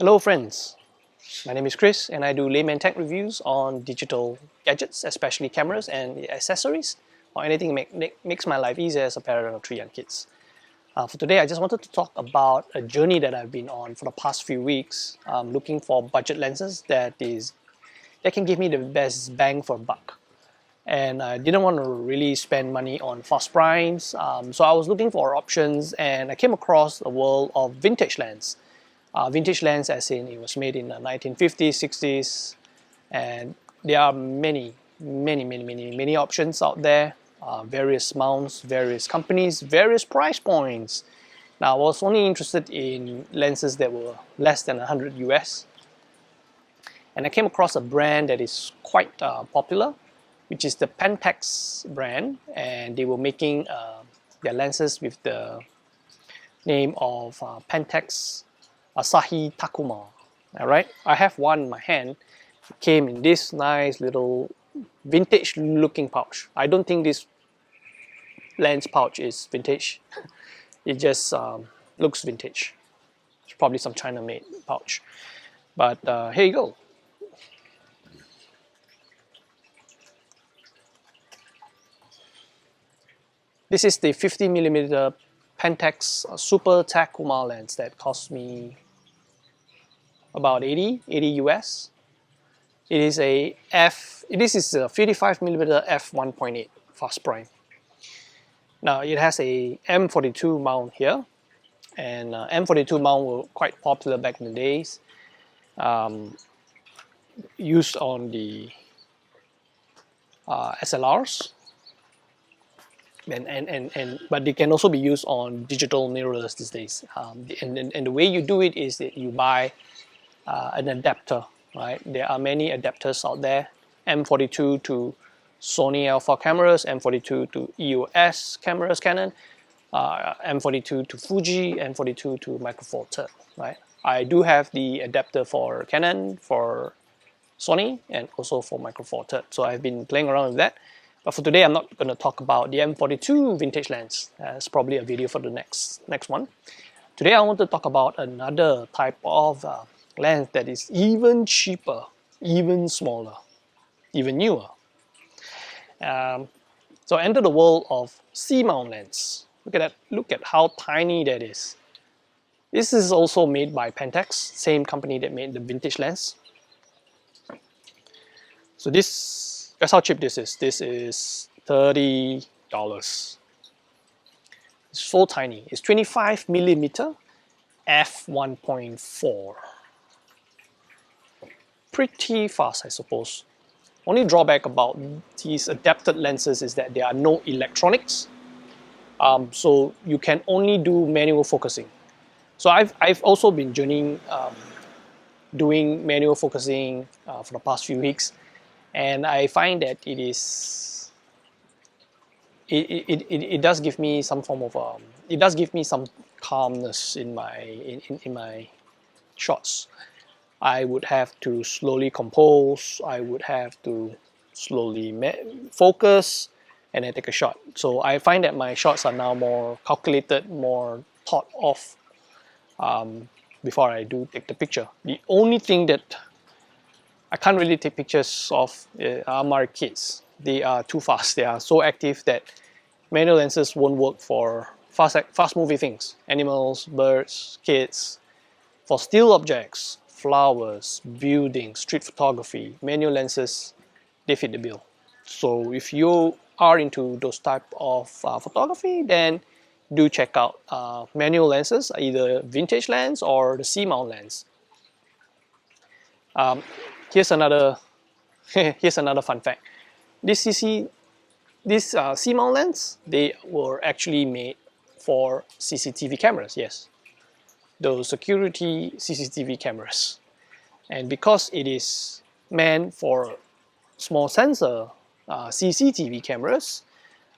Hello friends, my name is Chris and I do layman tech reviews on digital gadgets, especially cameras and accessories, or anything makes my life easier as a parent of 3 young kids. For today, I just wanted to talk about a journey that I've been on for the past few weeks, looking for budget lenses that can give me the best bang for buck. And I didn't want to really spend money on fast primes, so I was looking for options and I came across a world of vintage lens. Vintage lens as in it was made in the 1950s, 60s, and there are many options out there, various mounts, various companies, various price points. Now I was only interested in lenses that were less than 100 US, and I came across a brand that is quite popular, which is the Pentax brand, and they were making their lenses with the name of Pentax Asahi Takuma. Alright, I have one in my hand. It came in this nice little vintage looking pouch. I don't think this lens pouch is vintage. It just looks vintage. It's probably some China made pouch. But here you go. This is the 50mm Pentax Super Takuma lens that cost me about 80 US. This is a 55mm f1.8 fast prime. Now it has a M42 mount here, and M42 mount were quite popular back in the days, used on the SLRs, but they can also be used on digital mirrorless these days. And the way you do it is that you buy an adapter, right? There are many adapters out there, M42 to Sony Alpha cameras, M42 to EOS cameras, Canon, M42 to Fuji, M42 to Micro Four Third, right? I do have the adapter for Canon, for Sony, and also for Micro Four Third, so I've been playing around with that. But for today, I'm not going to talk about the M42 vintage lens. It's probably a video for the next one. Today, I want to talk about another type of lens that is even cheaper, even smaller, even newer. So enter the world of C-mount lens. Look at that. Look at how tiny that is. This is also made by Pentax, same company that made the vintage lens. So this, guess how cheap this is. This is $30. It's so tiny. It's 25mm f1.4. Pretty fast, I suppose. Only drawback about these adapted lenses is that there are no electronics, so you can only do manual focusing. So I've also been journeying, doing manual focusing for the past few weeks, and I find that it does give me some form of it does give me some calmness in my shots. I would have to slowly compose, I would have to slowly focus, and then take a shot. So I find that my shots are now more calculated, more thought of before I do take the picture. The only thing that I can't really take pictures of are my kids. They are too fast. They are so active that manual lenses won't work for fast moving things. Animals, birds, kids. For still objects, flowers, buildings, street photography, manual lenses, they fit the bill. So if you are into those type of photography, then do check out manual lenses, either vintage lens or the C-mount lens. Here's another fun fact. This C-mount lens, they were actually made for CCTV cameras, yes. Those security CCTV cameras. And because it is meant for small sensor CCTV cameras,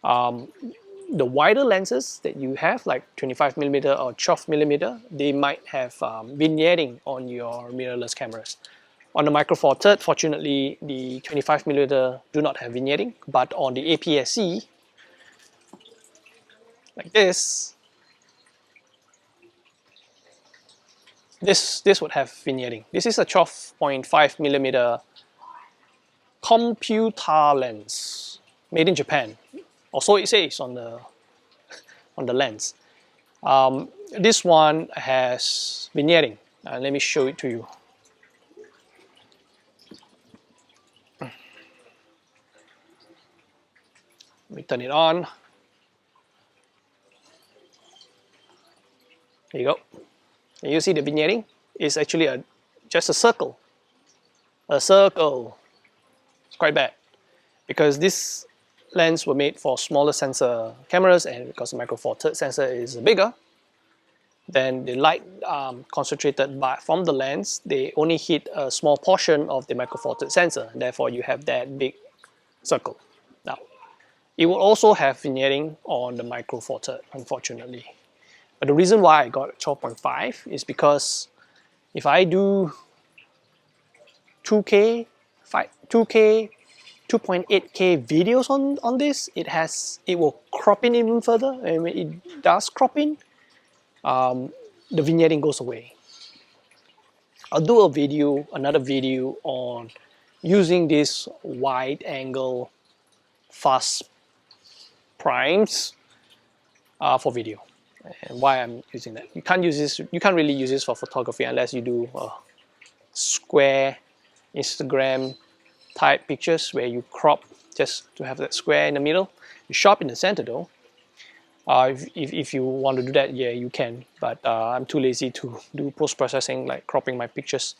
the wider lenses that you have, like 25mm or 12mm, they might have vignetting on your mirrorless cameras. On the Micro Four Third, fortunately, the 25mm do not have vignetting, but on the APS-C, like this, this would have vignetting. This is a 12.5mm computer lens made in Japan, or so it says on the lens. This one has vignetting. Let me show it to you. Let me turn it on. There you go. And you see the vignetting is actually just a circle. A circle. It's quite bad because this lens were made for smaller sensor cameras, and because the Micro Four Thirds sensor is bigger, then the light concentrated from the lens, they only hit a small portion of the Micro Four Thirds sensor. Therefore, you have that big circle. Now, it will also have vignetting on the Micro Four Thirds, unfortunately. But the reason why I got 12.5 is because if I do 2K, 2.8K videos on this, it will crop in even further, and when it does crop in, the vignetting goes away. I'll do another video on using this wide angle fast primes for video, and why I'm using that. You can't really use this for photography unless you do square Instagram type pictures where you crop just to have that square in the middle. You sharp in the center though. If you want to do that, yeah, you can, but I'm too lazy to do post-processing like cropping my pictures.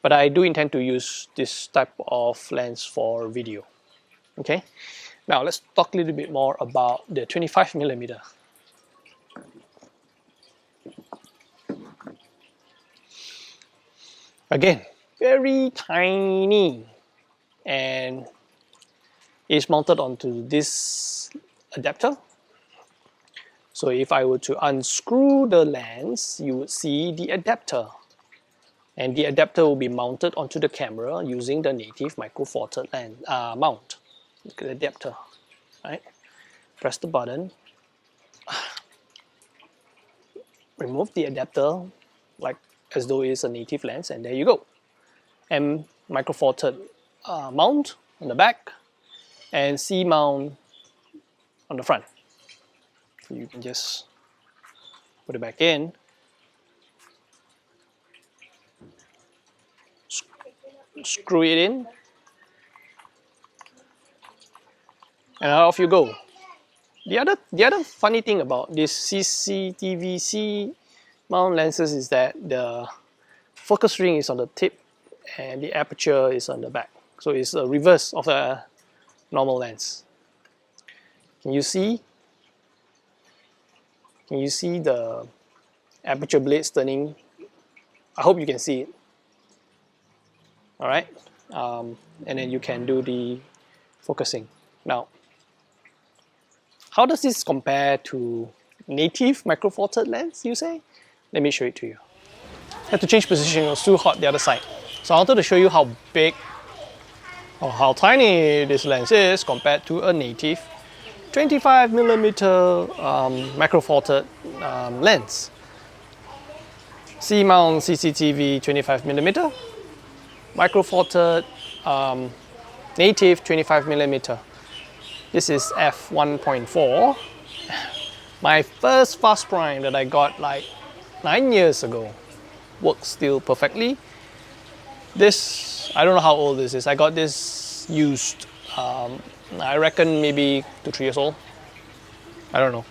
But I do intend to use this type of lens for video. Okay, now let's talk a little bit more about the 25mm. Again, very tiny, and is mounted onto this adapter. So if I were to unscrew the lens, you would see the adapter, and the adapter will be mounted onto the camera using the native Micro Four Thirds lens mount. Look at the adapter, right? Press the button, remove the adapter like as though it's a native lens, and there you go. And Micro Four Thirds mount on the back, and C-mount on the front. So you can just put it back in, screw it in, and off you go. The other funny thing about this CCTV C-mount lenses is that the focus ring is on the tip and the aperture is on the back. So it's a reverse of a normal lens. Can you see? Can you see the aperture blades turning? I hope you can see it. All right, and then you can do the focusing. Now, how does this compare to native Micro Four Thirds lens, you say? Let me show it to you. I had to change position, it was too hot the other side. So I wanted to show you how big or how tiny this lens is compared to a native 25mm Micro Four Thirds lens. C-MOunt CCTV 25mm, Micro Four Thirds native 25mm. This is f1.4. My first fast prime that I got like 9 years ago. Works still perfectly. This, I don't know how old this is. I got this used. I reckon maybe 2 or 3 years old. I don't know.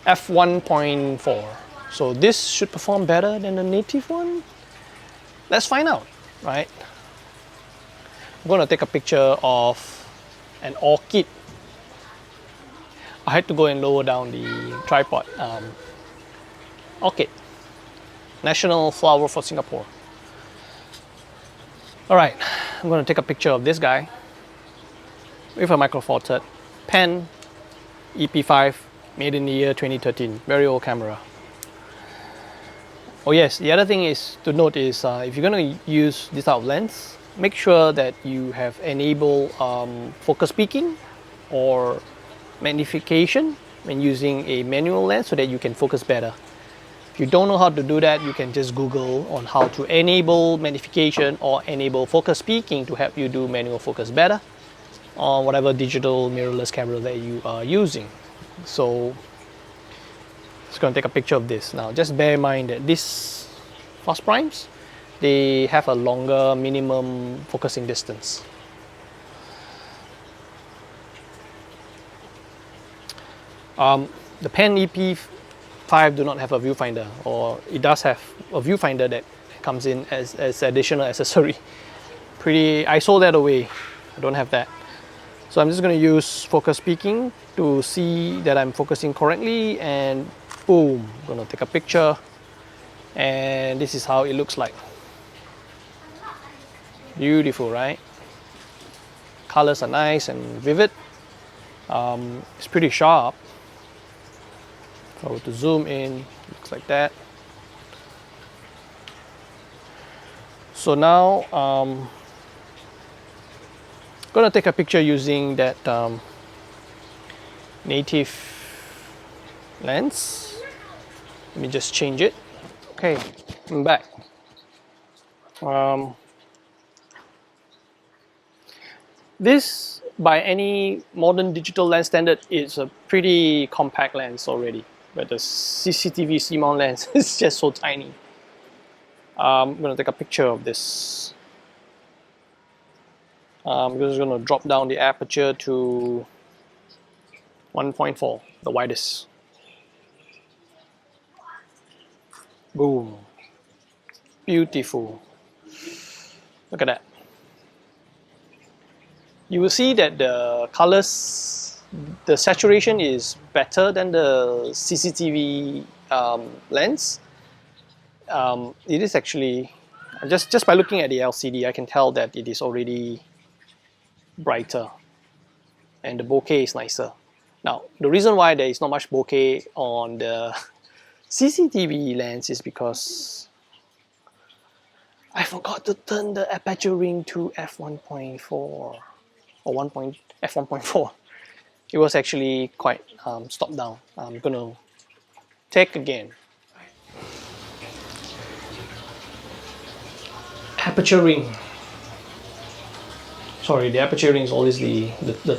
f1.4. So this should perform better than the native one. Let's find out, right? I'm going to take a picture of an orchid. I had to go and lower down the tripod. Orchid, national flower for Singapore. All right, I'm going to take a picture of this guy with a Micro Four Thirds pen EP5, made in the year 2013. Very old camera. Oh yes, the other thing is to note is if you're going to use this type of lens, make sure that you have enabled focus peaking or magnification when using a manual lens so that you can focus better. If you don't know how to do that, you can just Google on how to enable magnification or enable focus peaking to help you do manual focus better on whatever digital mirrorless camera that you are using. So just going to take a picture of this. Now just bear in mind that these fast primes, they have a longer minimum focusing distance. The Pen EP5 do not have a viewfinder, or it does have a viewfinder that comes in as additional accessory. I sold that away. I don't have that. So I'm just going to use focus peaking to see that I'm focusing correctly, and boom, I'm going to take a picture, and this is how it looks like. Beautiful, right? Colors are nice and vivid. It's pretty sharp. If I were to zoom in, looks like that. So now I'm gonna take a picture using that native lens. Let me just change it. Okay, I'm back. This, by any modern digital lens standard, is a pretty compact lens already, but the CCTV C-mount lens is just so tiny. I'm going to take a picture of this. I'm just going to drop down the aperture to 1.4, the widest. Boom. Beautiful. Look at that. You will see that the colors, the saturation is better than the CCTV lens. It is actually, just by looking at the LCD, I can tell that it is already brighter and the bokeh is nicer. Now, the reason why there is not much bokeh on the CCTV lens is because I forgot to turn the aperture ring to f1.4 or f1.4. It was actually quite stopped down. I'm gonna take again. Aperture ring. Sorry, the aperture ring is always the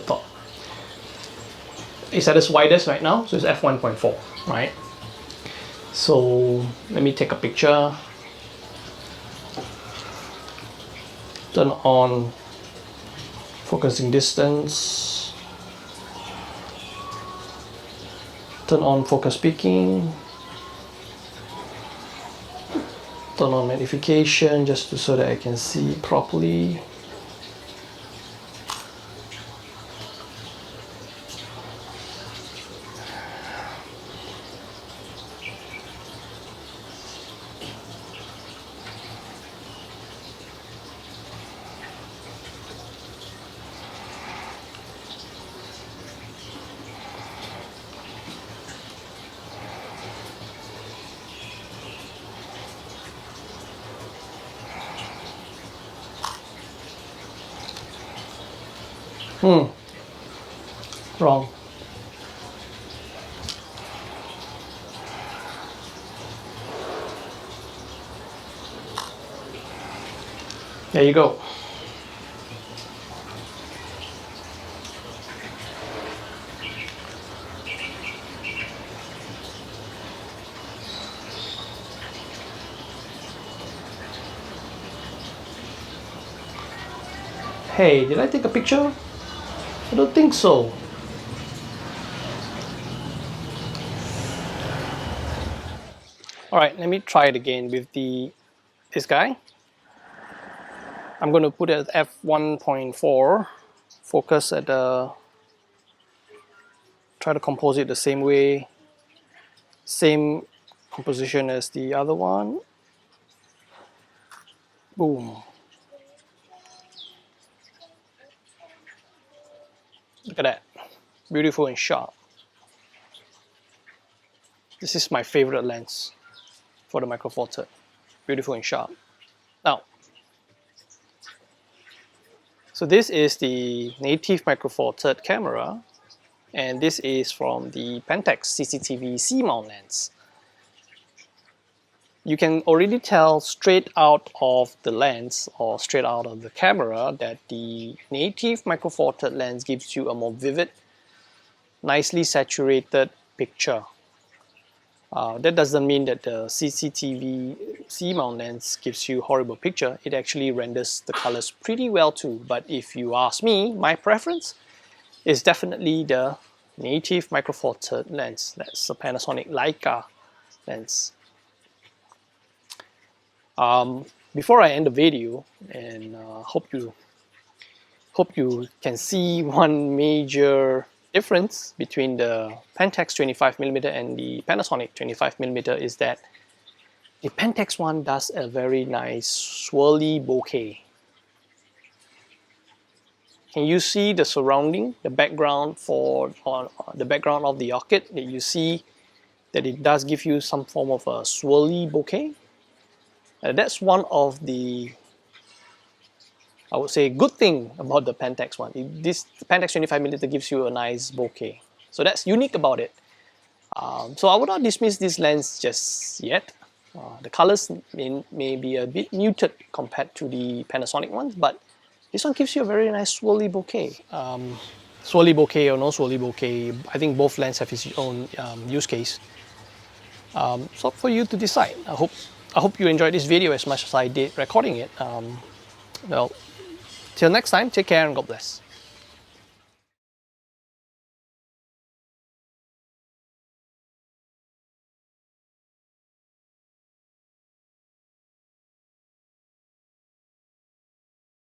top. It's at its widest right now, so it's f1.4, right? So let me take a picture. Turn on focusing distance. Turn on focus peaking. Turn on magnification just so that I can see properly. Wrong. There you go. Hey, did I take a picture? I don't think so. Alright, let me try it again with this guy. I'm going to put it at f1.4, focus at try to compose it the same way, same composition as the other one. Boom. Look at that, beautiful and sharp. This is my favorite lens for the Micro Four Third. Beautiful and sharp. Now, so this is the native Micro Four Third camera, and this is from the Pentax CCTV C-mount lens. you can already tell straight out of the lens or straight out of the camera that the native Micro Four Thirds lens gives you a more vivid, nicely saturated picture. That doesn't mean that the CCTV C-mount lens gives you horrible picture. It actually renders the colors pretty well too. But if you ask me, my preference is definitely the native Micro Four Thirds lens. That's a Panasonic Leica lens. Before I end the video, and hope you can see one major difference between the Pentax 25mm and the Panasonic 25mm is that the Pentax one does a very nice swirly bokeh. Can you see the surrounding, the background the background of the orchid? That you see that it does give you some form of a swirly bokeh. That's one of the, I would say, good thing about the Pentax one. This Pentax 25mm gives you a nice bokeh. So that's unique about it. So I would not dismiss this lens just yet. The colors may be a bit muted compared to the Panasonic ones, but this one gives you a very nice swirly bokeh. Swirly bokeh or no swirly bokeh, I think both lenses have its own use case. So for you to decide. I hope you enjoyed this video as much as I did recording it. Well, till next time, take care and God bless.